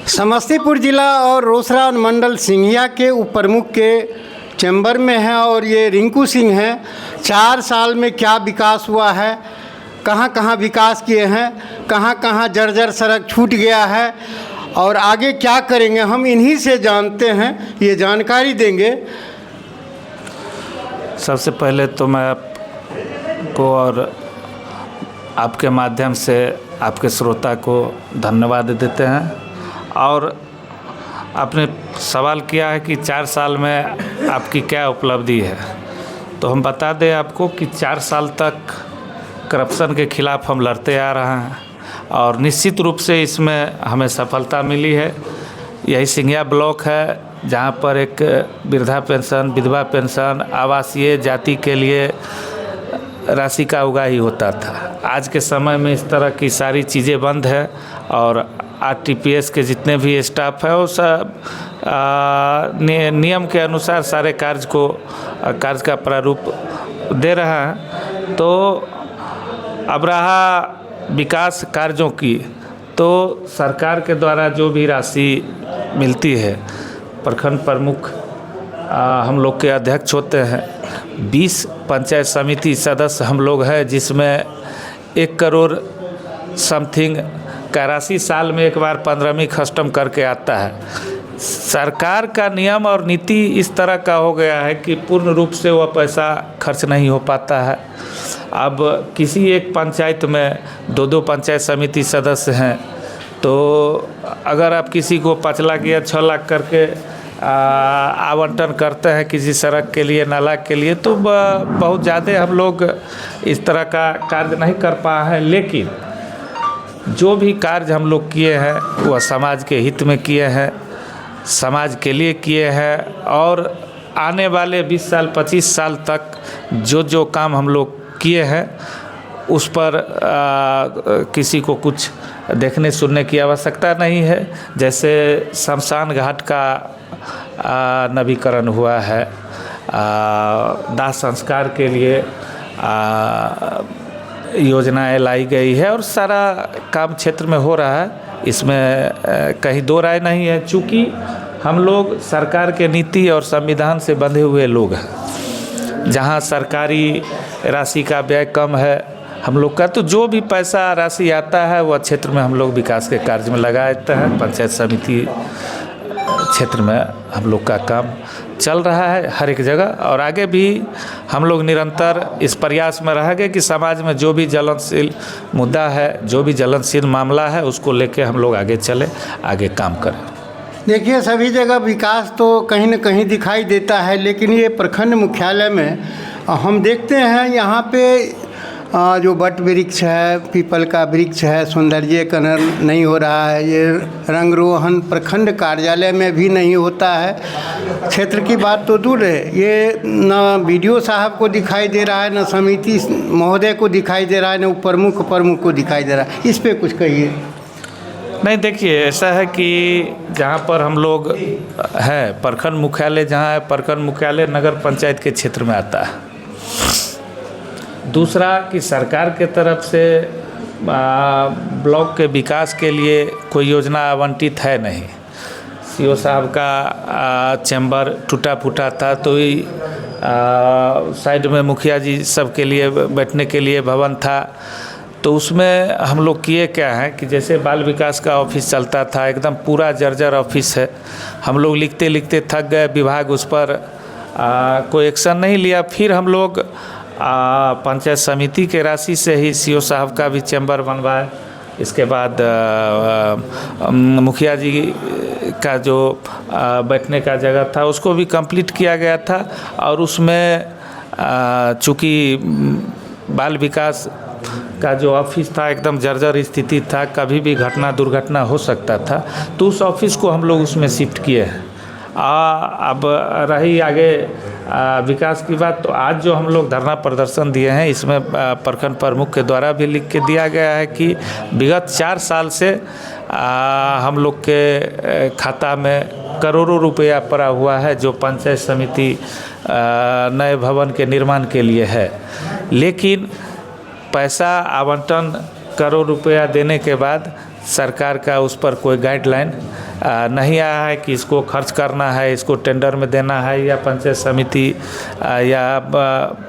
समस्तीपुर जिला और रोसड़ा मंडल सिंघिया के उप प्रमुख के चैम्बर में हैं और ये रिंकू सिंह हैं। 4 साल में क्या विकास हुआ है, कहाँ कहाँ विकास किए हैं, कहाँ कहाँ जर्जर सड़क छूट गया है और आगे क्या करेंगे, हम इन्हीं से जानते हैं, ये जानकारी देंगे। सबसे पहले तो मैं आपको और आपके माध्यम से आपके श्रोता को धन्यवाद देते हैं। और आपने सवाल किया है कि 4 साल में आपकी क्या उपलब्धि है, तो हम बता दें आपको कि 4 साल तक करप्शन के ख़िलाफ़ हम लड़ते आ रहे हैं और निश्चित रूप से इसमें हमें सफलता मिली है। यही सिंघिया ब्लॉक है जहां पर एक वृद्धा पेंशन, विधवा पेंशन, आवासीय जाति के लिए राशि का उगाही होता था। आज के समय में इस तरह की सारी चीज़ें बंद है और आरटीपीएस के जितने भी स्टाफ है वो सब नियम के अनुसार सारे कार्य का प्रारूप दे रहा है। तो अब रहा विकास कार्यों की, तो सरकार के द्वारा जो भी राशि मिलती है, प्रखंड प्रमुख हम लोग के अध्यक्ष होते हैं, 20 पंचायत समिति सदस्य हम लोग हैं, जिसमें 1 करोड़ समथिंग का राशि साल में एक बार 15वीं खत्म करके आता है। सरकार का नियम और नीति इस तरह का हो गया है कि पूर्ण रूप से वह पैसा खर्च नहीं हो पाता है। अब किसी एक पंचायत में 2-2 पंचायत समिति सदस्य हैं, तो अगर आप किसी को 5 लाख या 6 लाख करके आवंटन करते हैं किसी सड़क के लिए, नाला के लिए, तो बहुत ज़्यादा हम लोग इस तरह का कार्य नहीं कर पाए हैं। लेकिन जो भी कार्य हम लोग किए हैं वह समाज के हित में किए हैं, समाज के लिए किए हैं और आने वाले 20 साल 25 साल तक जो काम हम लोग किए हैं उस पर किसी को कुछ देखने सुनने की आवश्यकता नहीं है। जैसे शमशान घाट का नवीकरण हुआ है, दाह संस्कार के लिए योजनाएं लाई गई है और सारा काम क्षेत्र में हो रहा है। इसमें कहीं दो राय नहीं है। चूँकि हम लोग सरकार के नीति और संविधान से बंधे हुए लोग हैं, जहां सरकारी राशि का व्यय कम है हम लोग का, तो जो भी पैसा राशि आता है वह क्षेत्र में हम लोग विकास के कार्य में लगा देते हैं। पंचायत समिति क्षेत्र में हम लोग का काम चल रहा है हर एक जगह और आगे भी हम लोग निरंतर इस प्रयास में रहेंगे कि समाज में जो भी ज्वलनशील मुद्दा है, जो भी ज्वलनशील मामला है, उसको लेके हम लोग आगे चले, आगे काम करें। देखिए, सभी जगह विकास तो कहीं न कहीं दिखाई देता है, लेकिन ये प्रखंड मुख्यालय में हम देखते हैं यहाँ पे जो बट वृक्ष है, पीपल का वृक्ष है, सौंदर्यीकरण नहीं हो रहा है। ये रंगरोहन प्रखंड कार्यालय में भी नहीं होता है। क्षेत्र की बात तो दूर है, ये न बीडीओ साहब को दिखाई दे रहा है, न समिति महोदय को दिखाई दे रहा है, न प्रमुख को दिखाई दे रहा है। इस पे कुछ कहिए। नहीं, देखिए, ऐसा है कि जहाँ पर हम लोग हैं, प्रखंड मुख्यालय जहाँ है, प्रखंड मुख्यालय नगर पंचायत के क्षेत्र में आता है। दूसरा कि सरकार के तरफ से ब्लॉक के विकास के लिए कोई योजना आवंटित है नहीं। सीओ साहब का चैम्बर टूटा फूटा था, तो ही साइड में मुखिया जी सब के लिए बैठने के लिए भवन था, तो उसमें हम लोग किए क्या है कि जैसे बाल विकास का ऑफिस चलता था, एकदम पूरा जर्जर ऑफिस है। हम लोग लिखते लिखते थक गए, विभाग उस पर कोई एक्शन नहीं लिया। फिर हम लोग पंचायत समिति के राशि से ही सीओ साहब का भी चैम्बर बनवाए। इसके बाद मुखिया जी का जो बैठने का जगह था उसको भी कंप्लीट किया गया था और उसमें चूँकि बाल विकास का जो ऑफिस था एकदम जर्जर स्थिति था, कभी भी दुर्घटना हो सकता था, तो उस ऑफिस को हम लोग उसमें शिफ्ट किए हैं। अब रही आगे विकास की बात, तो आज जो हम लोग धरना प्रदर्शन दिए हैं, इसमें प्रखंड प्रमुख के द्वारा भी लिख के दिया गया है कि विगत 4 साल से हम लोग के खाता में करोड़ों रुपया पड़ा हुआ है, जो पंचायत समिति नए भवन के निर्माण के लिए है। लेकिन पैसा आवंटन करोड़ रुपया देने के बाद सरकार का उस पर कोई गाइडलाइन नहीं आया है कि इसको खर्च करना है, इसको टेंडर में देना है या पंचायत समिति या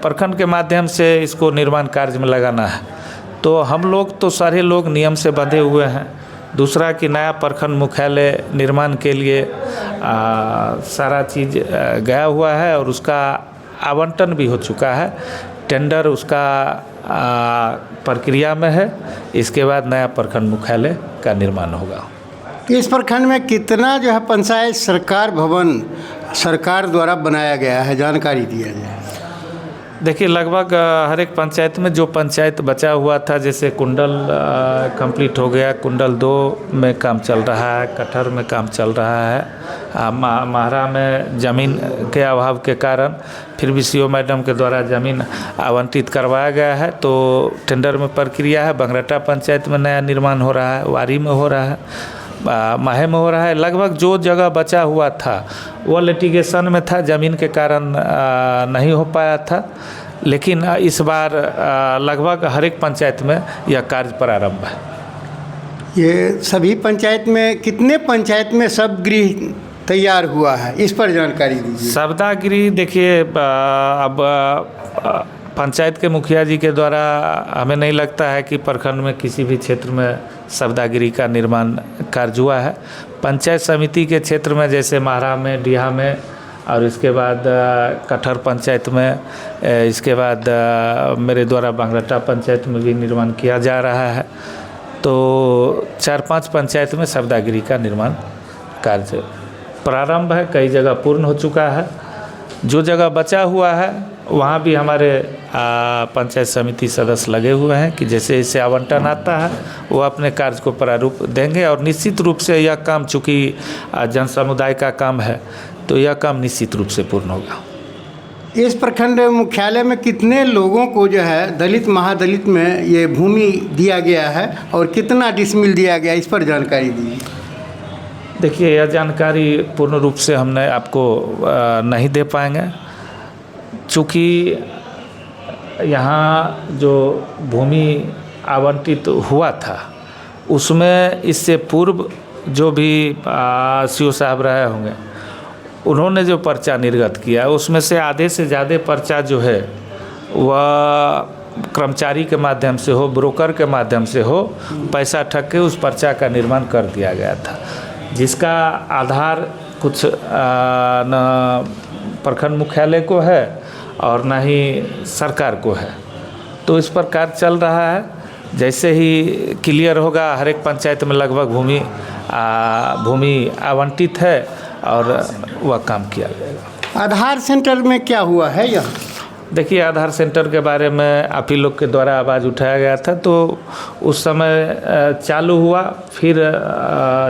प्रखंड के माध्यम से इसको निर्माण कार्य में लगाना है। तो हम लोग तो सारे लोग नियम से बंधे हुए हैं। दूसरा कि नया प्रखंड मुख्यालय निर्माण के लिए सारा चीज़ गया हुआ है और उसका आवंटन भी हो चुका है। टेंडर उसका प्रक्रिया में है। इसके बाद नया प्रखंड मुख्यालय का निर्माण होगा। इस प्रखंड में कितना जो है पंचायत सरकार भवन सरकार द्वारा बनाया गया है, जानकारी दिया जाए। देखिए, लगभग हर एक पंचायत में जो पंचायत बचा हुआ था, जैसे कुंडल कंप्लीट हो गया, कुंडल 2 में काम चल रहा है, कटहर में काम चल रहा है, महारा में ज़मीन के अभाव के कारण फिर भी सीओ मैडम के द्वारा ज़मीन आवंटित करवाया गया है, तो टेंडर में प्रक्रिया है। बंगरटा पंचायत में नया निर्माण हो रहा है, वारी में हो रहा है, माहे में हो रहा है। लगभग जो जगह बचा हुआ था वो लिटिगेशन में था, ज़मीन के कारण नहीं हो पाया था। लेकिन इस बार लगभग हर एक पंचायत में यह कार्य प्रारंभ है। ये सभी पंचायत में, कितने पंचायत में सब गृह तैयार हुआ है, इस पर जानकारी दीजिए। सवदागृह देखिए, अब पंचायत के मुखिया जी के द्वारा हमें नहीं लगता है कि प्रखंड में किसी भी क्षेत्र में सवदागृह का निर्माण कार्य हुआ है। पंचायत समिति के क्षेत्र में जैसे महारा में, डीहा में और इसके बाद कटहर पंचायत में, इसके बाद मेरे द्वारा बंगरटा पंचायत में भी निर्माण किया जा रहा है। तो 4-5 पंचायत में सवदागृह का निर्माण कार्य प्रारंभ है। कई जगह पूर्ण हो चुका है। जो जगह बचा हुआ है वहाँ भी हमारे पंचायत समिति सदस्य लगे हुए हैं कि जैसे जैसे आवंटन आता है वो अपने कार्य को प्रारूप देंगे। और निश्चित रूप से यह काम, चूँकि जन समुदाय का काम है, तो यह काम निश्चित रूप से पूर्ण होगा। इस प्रखंड मुख्यालय में कितने लोगों को जो है दलित महादलित में ये भूमि दिया गया है और कितना डिसमिल दिया गया, इस पर जानकारी दी। देखिए, यह जानकारी पूर्ण रूप से हमने आपको नहीं दे पाएंगे, चूँकि यहाँ जो भूमि आवंटित हुआ था उसमें इससे पूर्व जो भी सीओ साहब रहे होंगे, उन्होंने जो पर्चा निर्गत किया उसमें से आधे से ज़्यादा पर्चा जो है वह कर्मचारी के माध्यम से हो, ब्रोकर के माध्यम से हो, पैसा ठग के उस पर्चा का निर्माण कर दिया गया था, जिसका आधार कुछ न प्रखंड मुख्यालय को है और न ही सरकार को है। तो इस पर कार्य चल रहा है। जैसे ही क्लियर होगा, हर एक पंचायत में लगभग भूमि आवंटित है और वह काम किया जाएगा। आधार सेंटर में क्या हुआ है यह? देखिए, आधार सेंटर के बारे में आप ही लोग के द्वारा आवाज़ उठाया गया था, तो उस समय चालू हुआ, फिर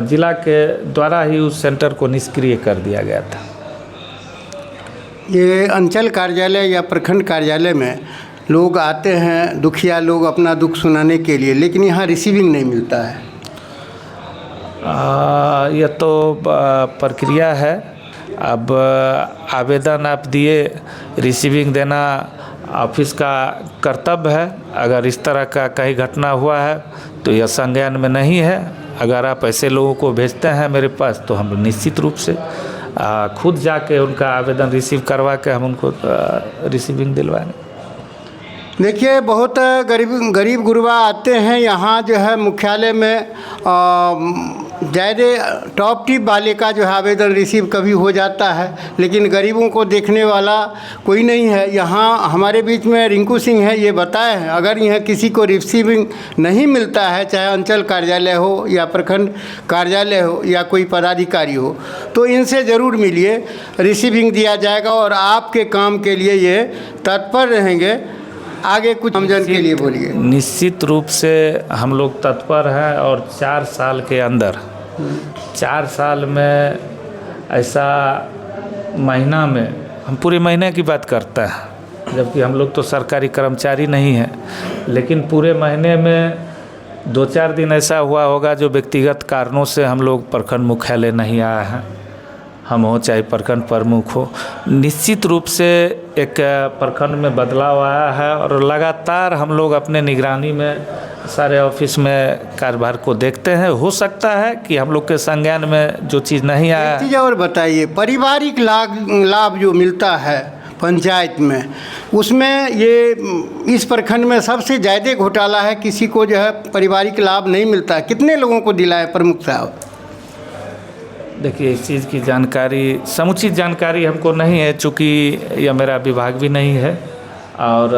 जिला के द्वारा ही उस सेंटर को निष्क्रिय कर दिया गया था। ये अंचल कार्यालय या प्रखंड कार्यालय में लोग आते हैं, दुखिया लोग अपना दुख सुनाने के लिए, लेकिन यहाँ रिसीविंग नहीं मिलता है। यह तो प्रक्रिया है। अब आवेदन आप दिए, रिसीविंग देना ऑफिस का कर्तव्य है। अगर इस तरह का कहीं घटना हुआ है तो यह संज्ञान में नहीं है। अगर आप ऐसे लोगों को भेजते हैं मेरे पास, तो हम निश्चित रूप से खुद जाके उनका आवेदन रिसीव करवा के हम उनको रिसीविंग दिलवाएंगे। देखिए, बहुत गरीब गुरबा आते हैं यहाँ जो है मुख्यालय में, ज़्यादा टॉप टिप वाले का जो है आवेदन रिसीव कभी हो जाता है, लेकिन गरीबों को देखने वाला कोई नहीं है। यहाँ हमारे बीच में रिंकू सिंह है, ये बताए हैं अगर यहाँ किसी को रिसीविंग नहीं मिलता है, चाहे अंचल कार्यालय हो या प्रखंड कार्यालय हो या कोई पदाधिकारी हो, तो इनसे ज़रूर मिलिए, रिसीविंग दिया जाएगा और आपके काम के लिए ये तत्पर रहेंगे। आगे कुछ हमजन के लिए बोलिए। निश्चित रूप से हम लोग तत्पर हैं और 4 साल के अंदर, 4 साल में ऐसा महीना में, हम पूरे महीने की बात करते हैं, जबकि हम लोग तो सरकारी कर्मचारी नहीं हैं, लेकिन पूरे महीने में 2-4 दिन ऐसा हुआ होगा जो व्यक्तिगत कारणों से हम लोग प्रखंड मुख्यालय नहीं आए हैं। हम हो चाहे प्रखंड प्रमुख हो, निश्चित रूप से एक प्रखंड में बदलाव आया है और लगातार हम लोग अपने निगरानी में सारे ऑफिस में कार्यभार को देखते हैं। हो सकता है कि हम लोग के संज्ञान में जो चीज़ नहीं आया। एक चीज़ और बताइए, पारिवारिक लाभ जो मिलता है पंचायत में, उसमें ये इस प्रखंड में सबसे ज़्यादा घोटाला है, किसी को जो है पारिवारिक लाभ नहीं मिलता है। कितने लोगों को दिलाए प्रमुख साहब? देखिए, इस चीज़ की जानकारी, समुचित जानकारी हमको नहीं है, चूँकि यह मेरा विभाग भी नहीं है। और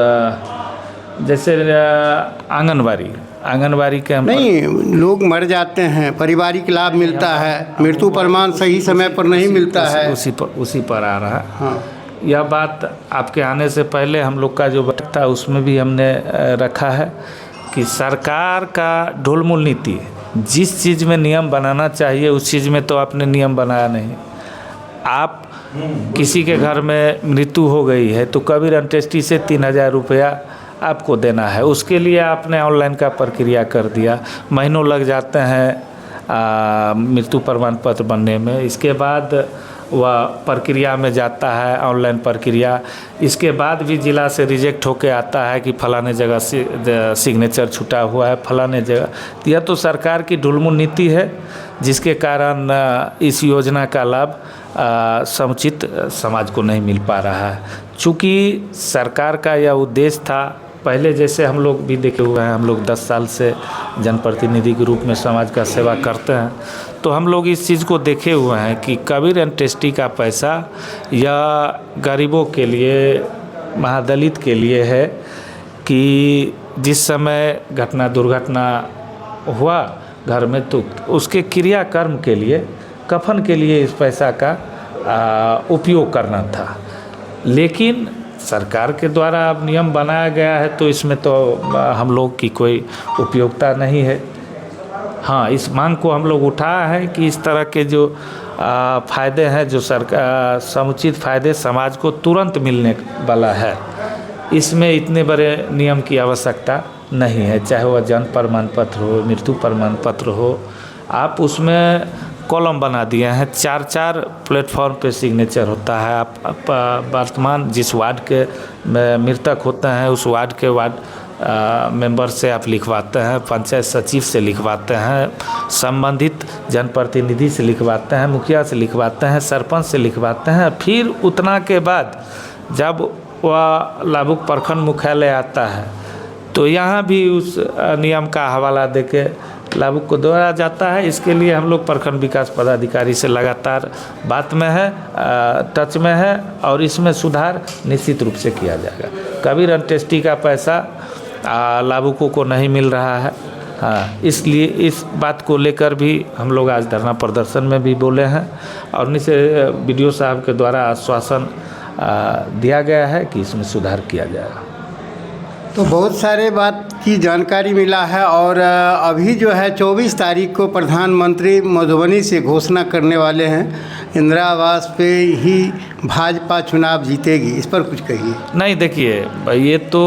जैसे आंगनबाड़ी के हम नहीं, लोग मर जाते हैं, पारिवारिक लाभ मिलता है, मृत्यु प्रमाण सही समय पर नहीं मिलता है। उसी पर आ रहा है। हाँ, यह बात आपके आने से पहले हम लोग का जो बैठक था उसमें भी हमने रखा है कि सरकार का ढोलमुल नीति, जिस चीज़ में नियम बनाना चाहिए उस चीज़ में तो आपने नियम बनाया नहीं। आप किसी के घर में मृत्यु हो गई है तो कबीर अंत्येष्टि से 3,000 रुपया आपको देना है, उसके लिए आपने ऑनलाइन का प्रक्रिया कर दिया। महीनों लग जाते हैं मृत्यु प्रमाण पत्र बनने में। इसके बाद वह प्रक्रिया में जाता है, ऑनलाइन प्रक्रिया। इसके बाद भी जिला से रिजेक्ट होके आता है कि फलाने जगह से सिग्नेचर छूटा हुआ है, फलाने जगह। यह तो सरकार की ढुलमुल नीति है, जिसके कारण इस योजना का लाभ समुचित समाज को नहीं मिल पा रहा है। चूँकि सरकार का यह उद्देश्य था, पहले जैसे हम लोग भी देखे हुए हैं, हम लोग 10 साल से जनप्रतिनिधि के रूप में समाज का सेवा करते हैं, तो हम लोग इस चीज़ को देखे हुए हैं कि कबीर अंत्येष्टि का पैसा या गरीबों के लिए, महादलित के लिए है कि जिस समय घटना दुर्घटना हुआ घर में तो उसके क्रियाकर्म के लिए, कफन के लिए इस पैसा का उपयोग करना था। लेकिन सरकार के द्वारा अब नियम बनाया गया है तो इसमें तो हम लोग की कोई उपयोगिता नहीं है। हाँ, इस मांग को हम लोग उठाया है कि इस तरह के जो फ़ायदे हैं, जो सरकार समुचित फ़ायदे समाज को तुरंत मिलने वाला है, इसमें इतने बड़े नियम की आवश्यकता नहीं है। चाहे वह जन्म प्रमाण पत्र हो, मृत्यु प्रमाण पत्र हो, आप उसमें कॉलम बना दिए हैं, 4-4 प्लेटफॉर्म पे सिग्नेचर होता है। आप वर्तमान जिस वार्ड के मृतक होते हैं उस वार्ड के मेंबर से आप लिखवाते हैं, पंचायत सचिव से लिखवाते हैं, संबंधित जनप्रतिनिधि से लिखवाते हैं, मुखिया से लिखवाते हैं, सरपंच से लिखवाते हैं। फिर उतना के बाद जब वह लाभुक प्रखंड मुख्यालय आता है तो यहाँ भी उस नियम का हवाला देके लाभुक को दोहराया जाता है। इसके लिए हम लोग प्रखंड विकास पदाधिकारी से लगातार बात में है, टच में है, और इसमें सुधार निश्चित रूप से किया जाएगा। कबीर अंत्येष्टि का पैसा लाभुकों को नहीं मिल रहा है। हाँ, इसलिए इस बात को लेकर भी हम लोग आज धरना प्रदर्शन में भी बोले हैं और नीचे BDO साहब के द्वारा आश्वासन दिया गया है कि इसमें सुधार किया जाएगा। तो बहुत सारे बात की जानकारी मिला है। और अभी जो है 24 तारीख को प्रधानमंत्री मधुबनी से घोषणा करने वाले हैं, इंदिरा आवास पे ही भाजपा चुनाव जीतेगी। इस पर कुछ कहिए। नहीं, देखिए, ये तो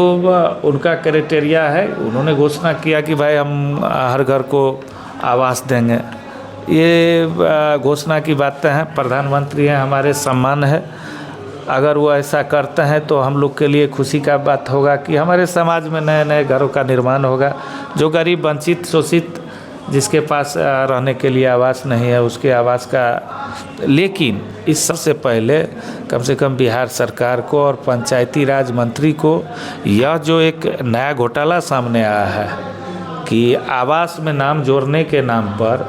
उनका क्राइटेरिया है। उन्होंने घोषणा किया कि भाई हम हर घर को आवास देंगे। ये घोषणा की बातें हैं, प्रधानमंत्री हैं, हमारे सम्मान है। अगर वो ऐसा करते हैं तो हम लोग के लिए खुशी का बात होगा कि हमारे समाज में नए नए घरों का निर्माण होगा। जो गरीब, वंचित, शोषित, जिसके पास रहने के लिए आवास नहीं है, उसके आवास का। लेकिन इस सबसे पहले कम से कम बिहार सरकार को और पंचायती राज मंत्री को यह जो एक नया घोटाला सामने आया है कि आवास में नाम जोड़ने के नाम पर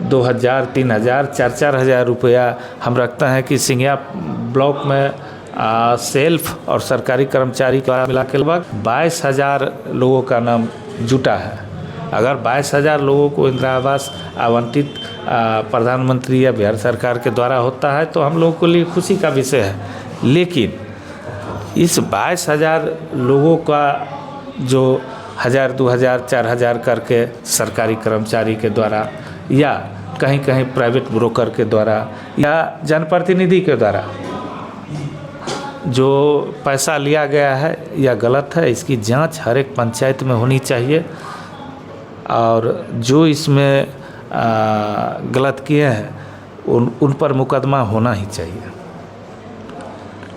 2,000, 3,000, 4,000 रुपया हम रखते हैं कि सिंघिया ब्लॉक में सेल्फ और सरकारी कर्मचारी का मिला के लगभग 22,000 लोगों का नाम जुटा है। अगर 22,000 लोगों को इंदिरा आवास आवंटित प्रधानमंत्री या बिहार सरकार के द्वारा होता है तो हम लोगों के लिए खुशी का विषय है। लेकिन इस 22,000 लोगों का जो 1,000, 2,000, 4,000 करके सरकारी कर्मचारी के द्वारा या कहीं कहीं प्राइवेट ब्रोकर के द्वारा या जनप्रतिनिधि के द्वारा जो पैसा लिया गया है यह गलत है। इसकी जांच हर एक पंचायत में होनी चाहिए और जो इसमें गलत किए हैं उन पर मुकदमा होना ही चाहिए।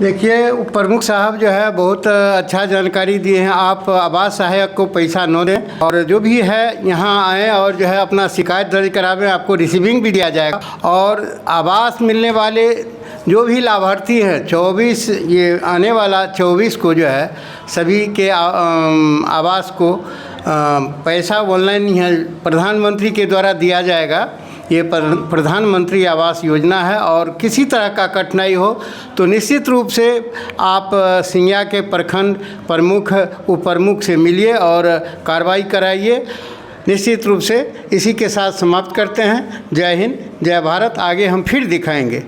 देखिए, प्रमुख साहब जो है बहुत अच्छा जानकारी दिए हैं। आप आवास सहायक को पैसा न दें और जो भी है यहाँ आएँ और जो है अपना शिकायत दर्ज करावें, आपको रिसीविंग भी दिया जाएगा। और आवास मिलने वाले जो भी लाभार्थी हैं 24 ये आने वाला 24 को जो है सभी के आवास को पैसा ऑनलाइन ही प्रधानमंत्री के द्वारा दिया जाएगा। ये प्रधानमंत्री आवास योजना है और किसी तरह का कठिनाई हो तो निश्चित रूप से आप सिंघिया के प्रखंड प्रमुख उप प्रमुख से मिलिए और कार्रवाई कराइए। निश्चित रूप से इसी के साथ समाप्त करते हैं। जय हिंद, जय भारत। आगे हम फिर दिखाएंगे।